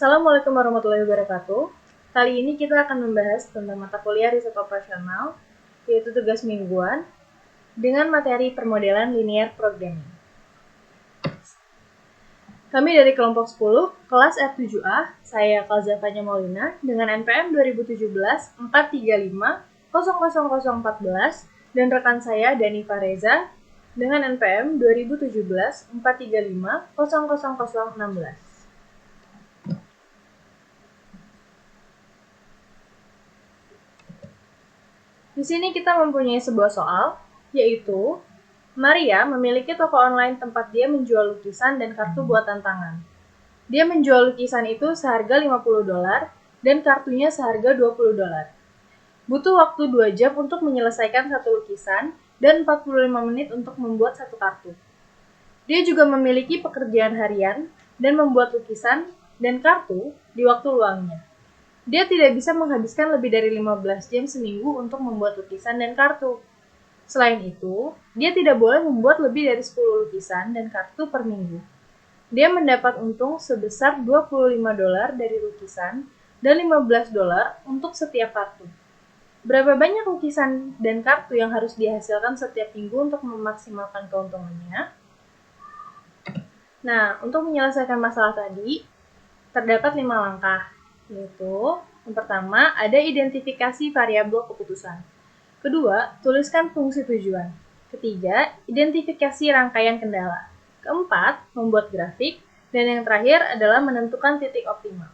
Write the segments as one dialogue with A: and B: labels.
A: Assalamualaikum warahmatullahi wabarakatuh. Kali ini kita akan membahas tentang mata kuliah riset operasional, yaitu tugas mingguan, dengan materi permodelan linear programming. Kami dari kelompok 10, kelas F7A, saya Kalzafanya Maulina, dengan NPM 2017-435-00014, dan rekan saya Dani Fareza, dengan NPM 2017-435-00016. Di sini kita mempunyai sebuah soal, yaitu Maria memiliki toko online tempat dia menjual lukisan dan kartu buatan tangan. Dia menjual lukisan itu seharga $50 dan kartunya seharga $20. Butuh waktu 2 jam untuk menyelesaikan satu lukisan dan 45 menit untuk membuat satu kartu. Dia juga memiliki pekerjaan harian dan membuat lukisan dan kartu di waktu luangnya. Dia tidak bisa menghabiskan lebih dari 15 jam seminggu untuk membuat lukisan dan kartu. Selain itu, dia tidak boleh membuat lebih dari 10 lukisan dan kartu per minggu. Dia mendapat untung sebesar $25 dari lukisan dan $15 untuk setiap kartu. Berapa banyak lukisan dan kartu yang harus dihasilkan setiap minggu untuk memaksimalkan keuntungannya? Nah, untuk menyelesaikan masalah tadi, terdapat 5 langkah, yaitu yang pertama, ada identifikasi variabel keputusan. Kedua, tuliskan fungsi tujuan. Ketiga, identifikasi rangkaian kendala. Keempat, membuat grafik. Dan yang terakhir adalah menentukan titik optimal.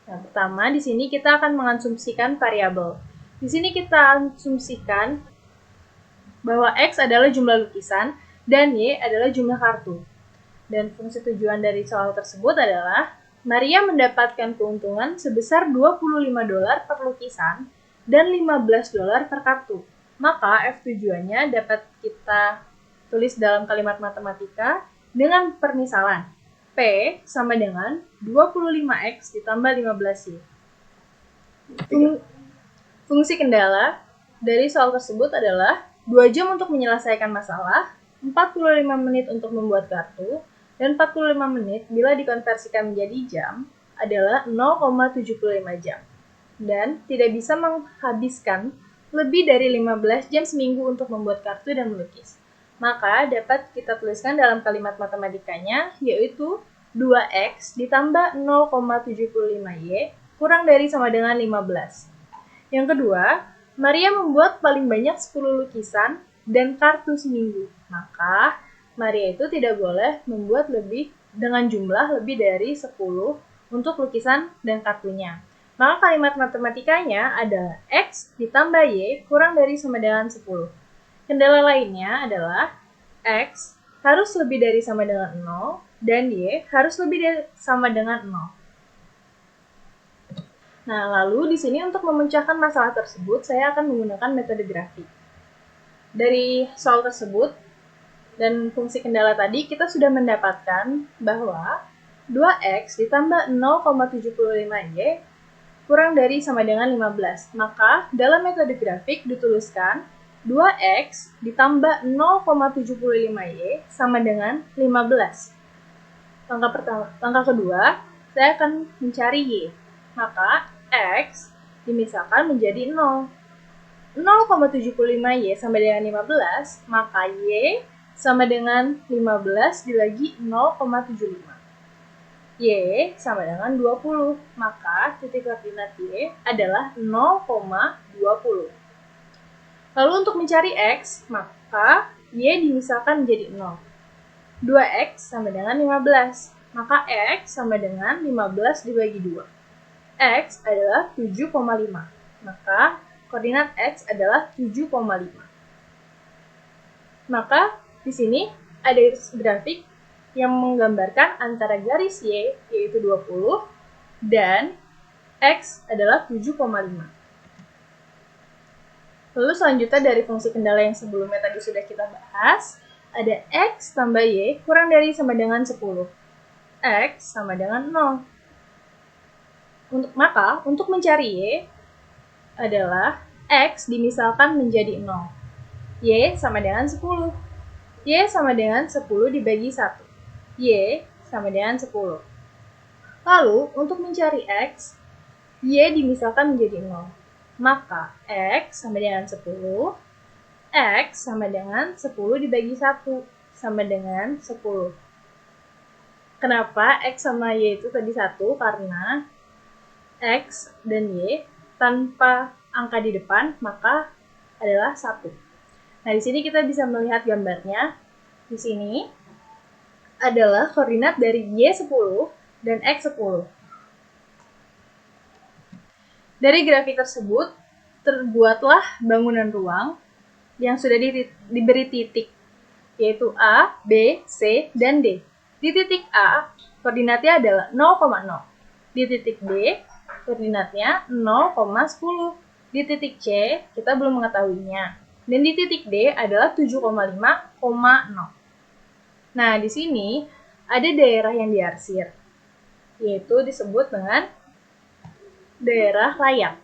A: Nah, pertama, di sini kita akan mengasumsikan variabel. Di sini kita asumsikan bahwa X adalah jumlah lukisan dan Y adalah jumlah kartu. Dan fungsi tujuan dari soal tersebut adalah Maria mendapatkan keuntungan sebesar $25 per lukisan dan $15 per kartu. Maka F tujuannya dapat kita tulis dalam kalimat matematika dengan permisalan. P sama dengan 25X ditambah 15Y. Fungsi kendala dari soal tersebut adalah 2 jam untuk menyelesaikan masalah, 45 menit untuk membuat kartu, dan 45 menit bila dikonversikan menjadi jam adalah 0,75 jam. Dan tidak bisa menghabiskan lebih dari 15 jam seminggu untuk membuat kartu dan melukis. Maka dapat kita tuliskan dalam kalimat matematikanya, yaitu 2X ditambah 0,75Y kurang dari sama dengan 15. Yang kedua, Maria membuat paling banyak 10 lukisan dan kartu seminggu. Maka Maria itu tidak boleh membuat lebih dengan jumlah lebih dari 10 untuk lukisan dan kartunya. Maka kalimat matematikanya adalah X ditambah Y kurang dari sama dengan 10. Kendala lainnya adalah X harus lebih dari sama dengan 0 dan Y harus lebih dari sama dengan 0. Nah, lalu di sini untuk memecahkan masalah tersebut, saya akan menggunakan metode grafik. Dari soal tersebut dan fungsi kendala tadi, kita sudah mendapatkan bahwa 2X ditambah 0,75Y kurang dari sama dengan 15. Maka, dalam metode grafik dituliskan 2X ditambah 0,75Y sama dengan 15. Langkah kedua, saya akan mencari Y. Maka, X dimisalkan menjadi 0. 0,75Y sama dengan 15, maka Y sama dengan 15 dibagi 0,75. Y sama dengan 20, maka titik koordinat Y adalah 0,20. Lalu untuk mencari X, maka Y dimisalkan menjadi 0. 2X sama dengan 15, maka X sama dengan 15 dibagi 2. X adalah 7,5, maka koordinat X adalah 7,5. Maka di sini ada grafik yang menggambarkan antara garis Y, yaitu 20, dan X adalah 7,5. Lalu selanjutnya dari fungsi kendala yang sebelumnya tadi sudah kita bahas, ada X tambah Y kurang dari sama dengan 10. X sama dengan 0. Maka, untuk mencari Y adalah X dimisalkan menjadi 0. Y sama dengan 10. Y sama dengan 10 dibagi 1. Y sama dengan 10. Lalu, untuk mencari X, Y dimisalkan menjadi 0. Maka, X sama dengan 10, X sama dengan 10 dibagi 1, sama dengan 10. Kenapa X sama Y itu tadi 1? Karena X dan Y tanpa angka di depan, maka adalah 1. Nah, di sini kita bisa melihat gambarnya. Di sini adalah koordinat dari Y10 dan X10. Dari grafik tersebut, terbuatlah bangunan ruang yang sudah diberi titik, yaitu A, B, C, dan D. Di titik A, koordinatnya adalah 0,0. Di titik B, koordinatnya 0,10. Di titik C, kita belum mengetahuinya. Dan di titik D adalah 7,5,0. Nah, di sini ada daerah yang diarsir, yaitu disebut dengan daerah layak.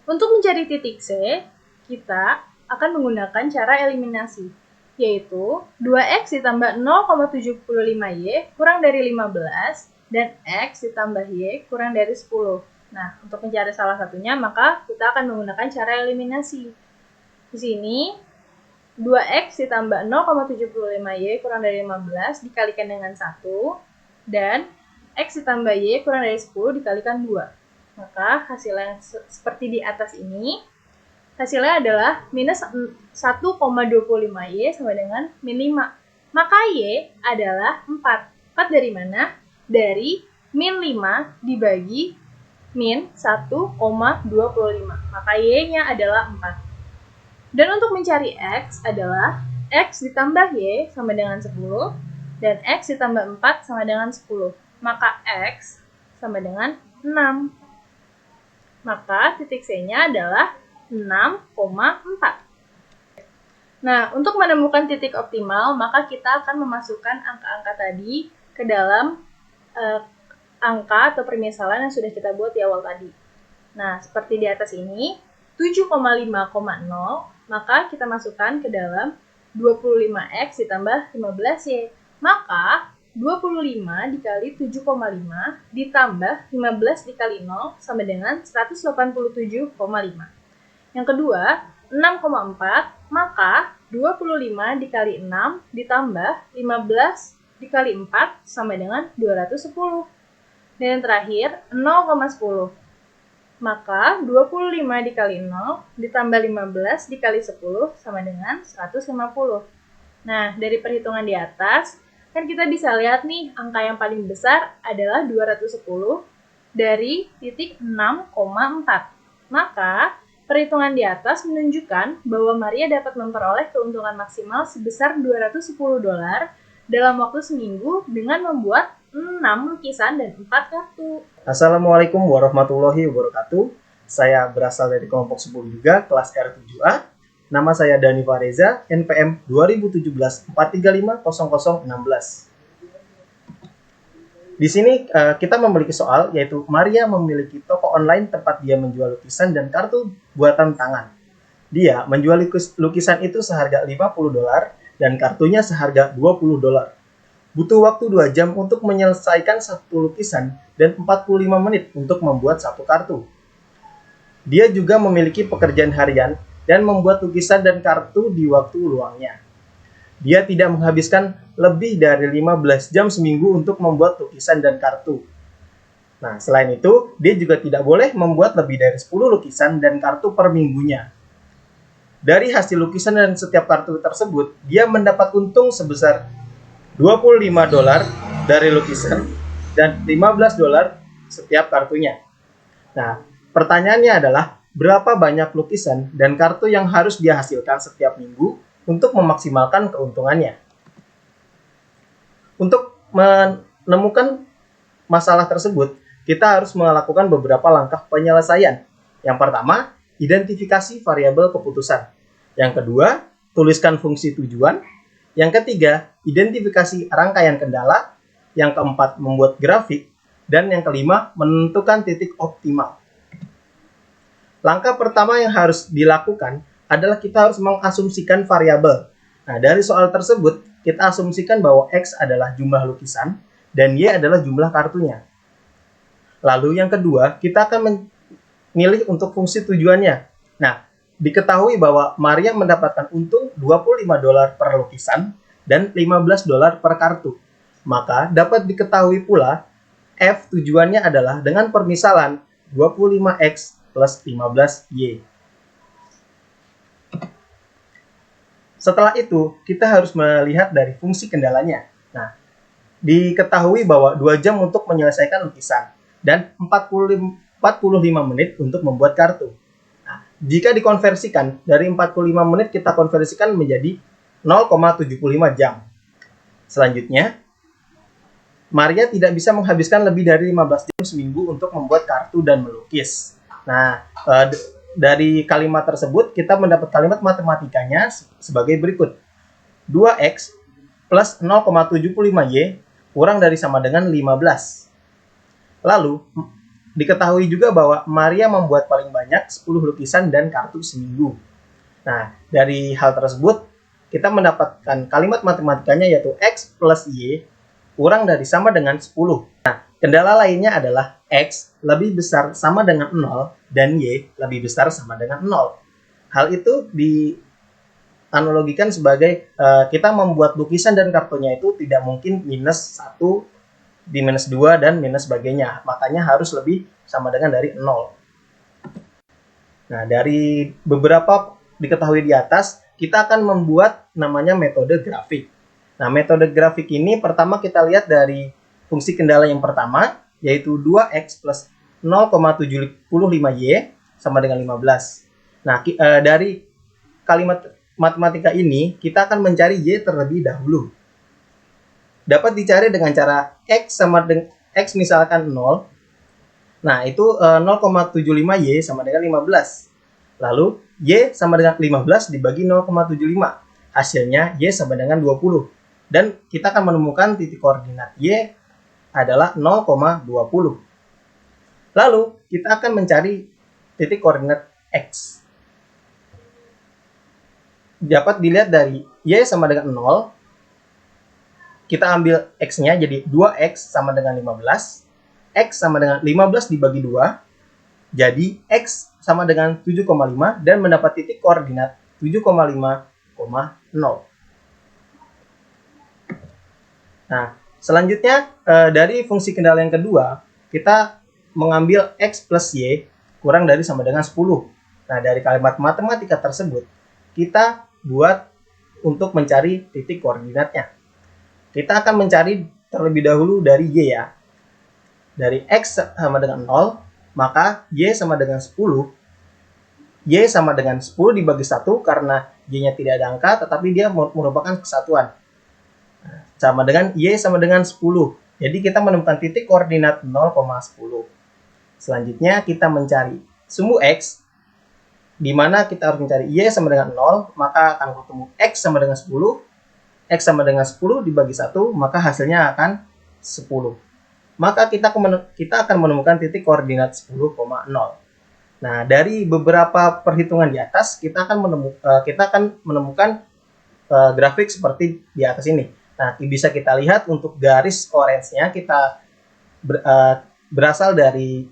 A: Untuk mencari titik C, kita akan menggunakan cara eliminasi, yaitu 2x ditambah 0,75y kurang dari 15 dan x ditambah y kurang dari 10. Nah, untuk mencari salah satunya, maka kita akan menggunakan cara eliminasi. Di sini, 2x ditambah 0,75y kurang dari 15 dikalikan dengan 1, dan x ditambah y kurang dari 10 dikalikan 2. Maka hasilnya seperti di atas ini, hasilnya adalah minus 1,25y sama dengan min 5. Maka y adalah 4. 4 dari mana? Dari min 5 dibagi min 1,25. Maka y-nya adalah 4. Dan untuk mencari x adalah x ditambah y sama dengan 10 dan x ditambah 4 sama dengan 10. Maka x sama dengan 6. Maka titik C-nya adalah 6,4. Nah, untuk menemukan titik optimal, maka kita akan memasukkan angka-angka tadi ke dalam angka atau permisalan yang sudah kita buat di awal tadi. Nah, seperti di atas ini, 7,5,0, maka kita masukkan ke dalam 25x ditambah 15y. Maka 25 dikali 7,5 ditambah 15 dikali 0 sama dengan 187,5. Yang kedua, 6,4, maka 25 dikali 6 ditambah 15 dikali 4 sama dengan 210. Dan yang terakhir, 0,10. Maka 25 dikali 0 ditambah 15 dikali 10 sama dengan 150. Nah, dari perhitungan di atas, kan kita bisa lihat nih, angka yang paling besar adalah 210 dari titik 6,4. Maka, perhitungan di atas menunjukkan bahwa Maria dapat memperoleh keuntungan maksimal sebesar $210 dalam waktu seminggu dengan membuat 6 lukisan dan 4 kartu.
B: Assalamualaikum warahmatullahi wabarakatuh. Saya berasal dari kelompok 10 juga, kelas R7A. Nama saya Dani Fareza, NPM 2017-435-0016. Di sini kita memiliki soal, yaitu Maria memiliki toko online tempat dia menjual lukisan dan kartu buatan tangan. Dia menjual lukisan itu seharga $50 dan kartunya seharga $20. Butuh waktu 2 jam untuk menyelesaikan satu lukisan dan 45 menit untuk membuat satu kartu. Dia juga memiliki pekerjaan harian dan membuat lukisan dan kartu di waktu luangnya. Dia tidak menghabiskan lebih dari 15 jam seminggu untuk membuat lukisan dan kartu. Nah, selain itu, dia juga tidak boleh membuat lebih dari 10 lukisan dan kartu per minggunya. Dari hasil lukisan dan setiap kartu tersebut, dia mendapat untung sebesar $25 dari lukisan dan $15 setiap kartunya. Nah, pertanyaannya adalah berapa banyak lukisan dan kartu yang harus dia hasilkan setiap minggu untuk memaksimalkan keuntungannya. Untuk menemukan masalah tersebut, kita harus melakukan beberapa langkah penyelesaian. Yang pertama, identifikasi variabel keputusan. Yang kedua, tuliskan fungsi tujuan. Yang ketiga, identifikasi rangkaian kendala. Yang keempat, membuat grafik. Dan yang kelima, menentukan titik optimal. Langkah pertama yang harus dilakukan adalah kita harus mengasumsikan variabel. Nah, dari soal tersebut, kita asumsikan bahwa X adalah jumlah lukisan dan Y adalah jumlah kartunya. Lalu yang kedua, kita akan memilih untuk fungsi tujuannya. Nah, diketahui bahwa Maria mendapatkan untung $25 per lukisan dan $15 per kartu. Maka dapat diketahui pula F tujuannya adalah dengan permisalan 25X plus 15Y. Setelah itu, kita harus melihat dari fungsi kendalanya. Nah, diketahui bahwa 2 jam untuk menyelesaikan lukisan dan 45 menit untuk membuat kartu. Nah, jika dikonversikan dari 45 menit kita konversikan menjadi 0,75 jam. Selanjutnya, Maria tidak bisa menghabiskan lebih dari 15 jam seminggu untuk membuat kartu dan melukis. Nah, dari kalimat tersebut kita mendapat kalimat matematikanya sebagai berikut. 2X plus 0,75Y kurang dari sama dengan 15. Lalu, diketahui juga bahwa Maria membuat paling banyak 10 lukisan dan kartu seminggu. Nah, dari hal tersebut, kita mendapatkan kalimat matematikanya yaitu X plus Y kurang dari sama dengan 10. Nah, kendala lainnya adalah X lebih besar sama dengan 0 dan Y lebih besar sama dengan 0. Hal itu dianalogikan sebagai kita membuat lukisan dan kartunya itu tidak mungkin minus 1, di minus 2, dan minus sebagainya. Makanya harus lebih sama dengan dari 0. Nah, dari beberapa diketahui di atas, kita akan membuat namanya metode grafik. Nah, metode grafik ini pertama kita lihat dari fungsi kendala yang pertama, yaitu 2X plus 0,75Y sama dengan 15. Nah, dari kalimat matematika ini, kita akan mencari Y terlebih dahulu. Dapat dicari dengan cara X sama dengan X misalkan 0. Nah, itu 0,75Y sama dengan 15. Lalu, Y sama dengan 15 dibagi 0,75. Hasilnya, Y sama dengan 20. Dan kita akan menemukan titik koordinat Y adalah 0,20. Lalu, kita akan mencari titik koordinat X. Dapat dilihat dari Y sama dengan 0. Kita ambil X-nya jadi 2X sama dengan 15. X sama dengan 15 dibagi 2. Jadi, X sama dengan 7,5 dan mendapat titik koordinat 7,5,0. Nah, selanjutnya dari fungsi kendala yang kedua, kita mengambil X plus Y kurang dari sama dengan 10. Nah, dari kalimat matematika tersebut, kita buat untuk mencari titik koordinatnya. Kita akan mencari terlebih dahulu dari Y ya. Dari X sama dengan 0, maka Y sama dengan 10. Y sama dengan 10 dibagi 1 karena Y-nya tidak ada angka, tetapi dia merupakan kesatuan. Sama dengan Y sama dengan 10. Jadi kita menemukan titik koordinat 0,10. Selanjutnya kita mencari sumbu X, di mana kita harus mencari Y sama dengan 0, maka akan ketemu X sama dengan 10. X sama dengan 10 dibagi 1, maka hasilnya akan 10. Maka kita akan menemukan titik koordinat 10,0. Nah, dari beberapa perhitungan di atas, kita akan menemukan grafik seperti di atas ini. Nah, bisa kita lihat untuk garis orange-nya kita berasal dari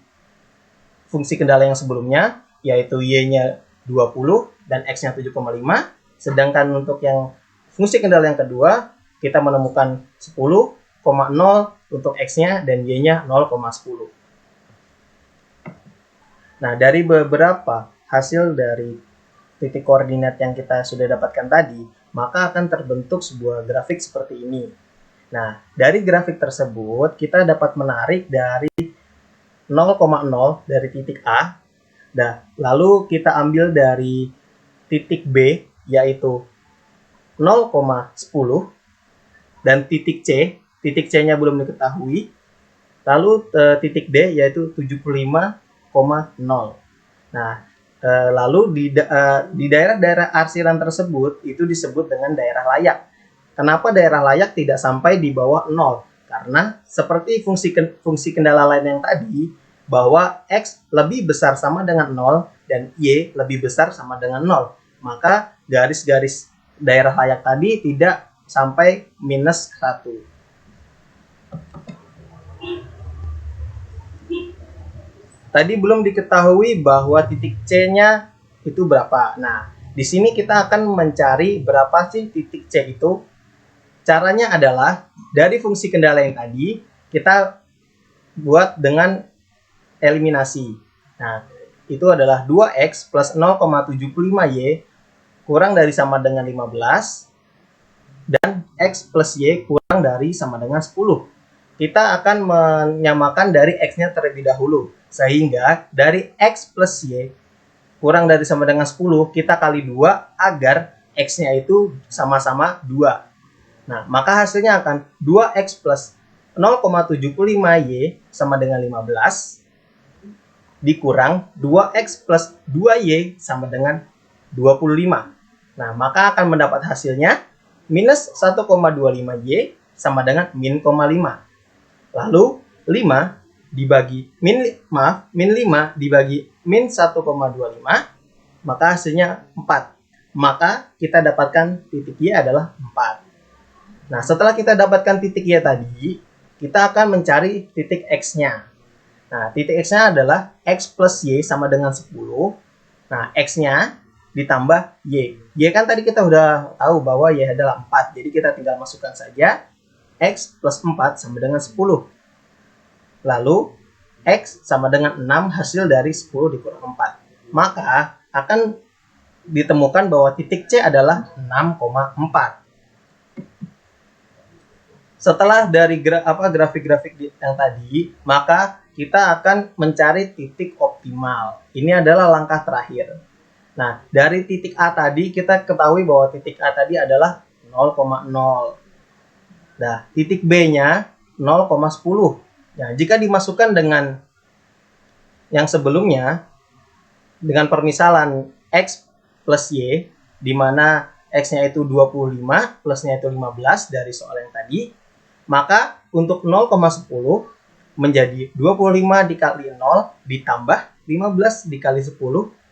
B: fungsi kendala yang sebelumnya, yaitu Y-nya 20 dan X-nya 7,5. Sedangkan untuk yang fungsi kendala yang kedua, kita menemukan 10,0 untuk X-nya dan Y-nya 0,10. Nah, dari beberapa hasil dari titik koordinat yang kita sudah dapatkan tadi, maka akan terbentuk sebuah grafik seperti ini. Nah, dari grafik tersebut, kita dapat menarik dari 0,0 dari titik A, lalu kita ambil dari titik B, yaitu 0,10, dan titik C-nya belum diketahui, lalu titik D, yaitu 75,0. Nah, lalu di daerah-daerah arsiran tersebut itu disebut dengan daerah layak. Kenapa daerah layak tidak sampai di bawah 0? Karena seperti fungsi kendala lain yang tadi, bahwa X lebih besar sama dengan 0 dan Y lebih besar sama dengan 0. Maka garis-garis daerah layak tadi tidak sampai minus 1. tadi belum diketahui bahwa titik C-nya itu berapa. Nah, di sini kita akan mencari berapa sih titik C itu. Caranya adalah dari fungsi kendala yang tadi kita buat dengan eliminasi. Nah, itu adalah 2x plus 0,75y kurang dari sama dengan 15 dan x plus y kurang dari sama dengan 10. Kita akan menyamakan dari x-nya terlebih dahulu. Sehingga dari x plus y kurang dari sama dengan 10, kita kali 2 agar x-nya itu sama-sama 2. Nah, maka hasilnya akan 2x plus 0,75y sama dengan 15 dikurang 2x plus 2y sama dengan 25. Nah, maka akan mendapat hasilnya minus 1,25y sama dengan min 0,5. Lalu 5 dibagi min 5 dibagi min 1,25, maka hasilnya 4. Maka kita dapatkan titik Y adalah 4. Nah, setelah kita dapatkan titik Y tadi, kita akan mencari titik X-nya. Nah, titik X-nya adalah X plus Y sama dengan 10. Nah, X-nya ditambah Y. Y kan tadi kita udah tahu bahwa Y adalah 4. Jadi kita tinggal masukkan saja X plus 4 sama dengan 10. Lalu X sama dengan 6 hasil dari 10 dikurang 4. Maka akan ditemukan bahwa titik C adalah 6,4. Setelah dari grafik-grafik yang tadi, maka kita akan mencari titik optimal. Ini adalah langkah terakhir. Nah, dari titik A tadi kita ketahui bahwa titik A tadi adalah 0,0. Nah, titik B-nya 0,10. Nah, jika dimasukkan dengan yang sebelumnya, dengan permisalan X plus Y, di mana X-nya itu 25, plusnya itu 15 dari soal yang tadi, maka untuk 0,10 menjadi 25 dikali 0 ditambah 15 dikali 10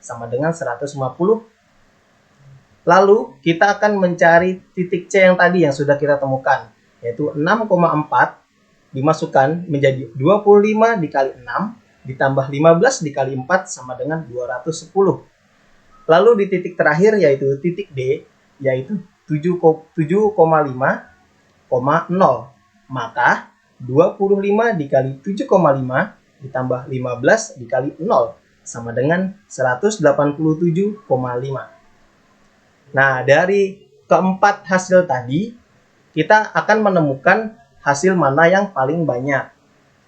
B: sama dengan 150. Lalu kita akan mencari titik C yang tadi yang sudah kita temukan, yaitu 6,4 dimasukkan menjadi 25 dikali 6 ditambah 15 dikali 4 sama dengan 210. Lalu di titik terakhir yaitu titik D, yaitu 7,5,0. Maka 25 dikali 7,5 ditambah 15 dikali 0 sama dengan 187,5. Nah, dari keempat hasil tadi, kita akan menemukan hasil mana yang paling banyak.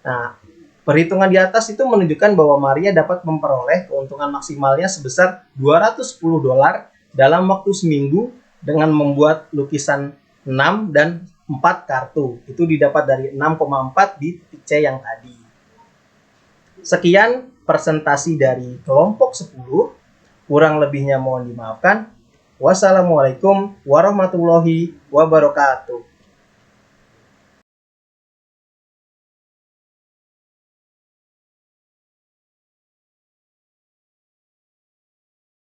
B: Nah, perhitungan di atas itu menunjukkan bahwa Maria dapat memperoleh keuntungan maksimalnya sebesar $210 dalam waktu seminggu dengan membuat lukisan 6 dan 4 kartu. Itu didapat dari 6,4 di titik C yang tadi. Sekian presentasi dari kelompok 10. Kurang lebihnya mohon dimaafkan. Wassalamualaikum warahmatullahi wabarakatuh.